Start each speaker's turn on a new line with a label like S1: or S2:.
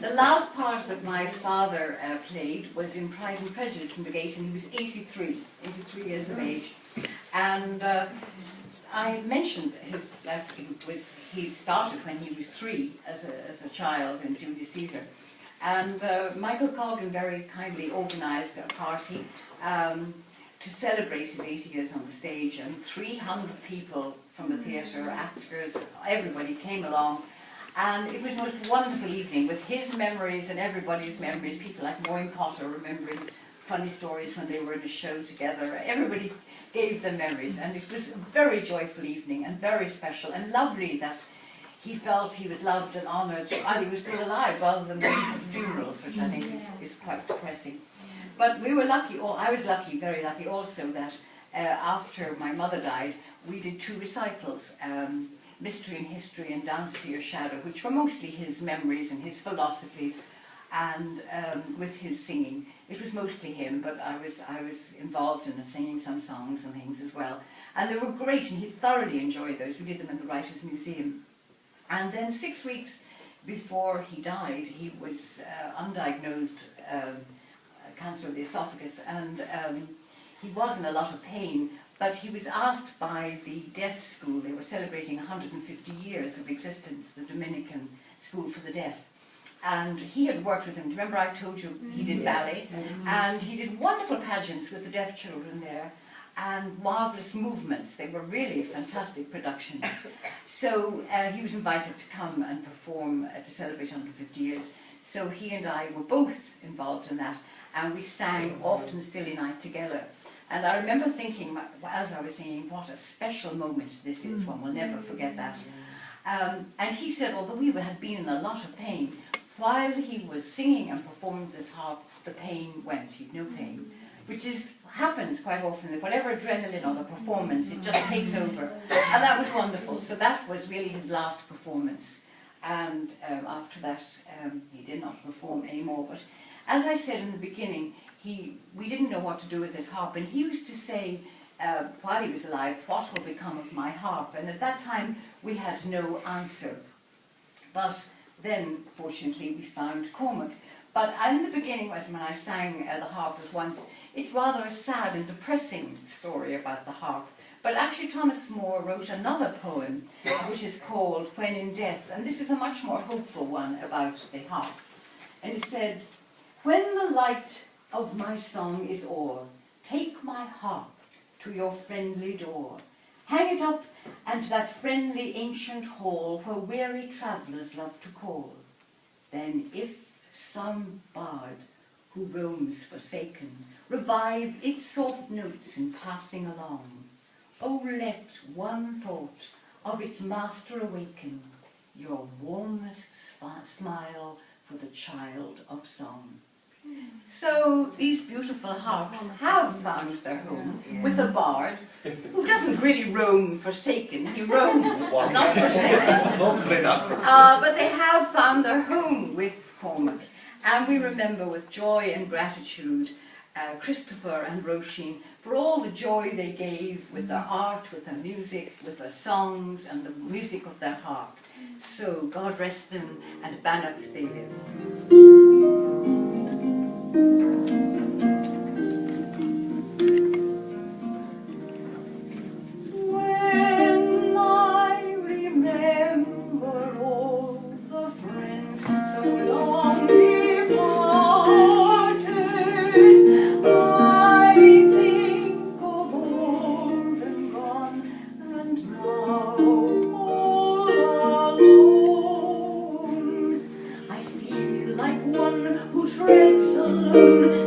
S1: The last part that my father played was in Pride and Prejudice in the Gate, and he was 83 years of age. And I mentioned that he started when he was 3 as a child in Julius Caesar. And Michael Colgan very kindly organised a party to celebrate his 80 years on the stage, and 300 people from the theatre, actors, everybody came along. And it was the most wonderful evening with his memories and everybody's memories. People like Maureen Potter remembering funny stories when they were in a show together. Everybody gave them memories, and it was a very joyful evening and very special and lovely that he felt he was loved and honoured while he was still alive, rather than waiting for funerals, which I think is quite depressing. But we were lucky, or I was lucky, very lucky also, that after my mother died, we did 2 recitals. Mystery and History and Dance to Your Shadow, which were mostly his memories and his philosophies, and with his singing. It was mostly him, but I was involved in singing some songs and things as well. And they were great, and he thoroughly enjoyed those. We did them in the Writers' Museum. And then 6 weeks before he died, he was undiagnosed cancer of the esophagus, and he was in a lot of pain. But he was asked by the deaf school, they were celebrating 150 years of existence, the Dominican School for the Deaf. And he had worked with him. Remember I told you he did ballet? And he did wonderful pageants with the deaf children there, and marvellous movements. They were really fantastic productions. So he was invited to come and perform to celebrate 150 years. So he and I were both involved in that, and we sang often Stilly Night together. And I remember thinking, as I was singing, what a special moment this is, one will never forget that. And he said, although we had been in a lot of pain, while he was singing and performing this harp, the pain went, he had no pain, which happens quite often, that whatever adrenaline or the performance, it just takes over. And that was wonderful. So that was really his last performance. And after that, he did not perform anymore. But as I said in the beginning, we didn't know what to do with his harp, and he used to say, while he was alive, what will become of my harp? And at that time, we had no answer. But then, fortunately, we found Cormac. But in the beginning, when I sang the harp at once, it's rather a sad and depressing story about the harp. But actually, Thomas More wrote another poem, which is called When in Death, and this is a much more hopeful one about the harp. And it said, when the light of my song is o'er, take my harp to your friendly door. Hang it up and that friendly ancient hall where weary travellers love to call. Then if some bard who roams forsaken revive its soft notes in passing along, oh, let one thought of its master awaken, your warmest smile for the child of song. So these beautiful harps have found their home with a bard who doesn't really roam forsaken. He roams, not forsaken. But they have found their home with Cormac. And we remember with joy and gratitude Christopher and Roisin for all the joy they gave with their art, with their music, with their songs and the music of their harp. So God rest them, and Bannock they live. When I remember all the friends so long departed, I think of all them gone, and now all alone. I feel like one who treads alone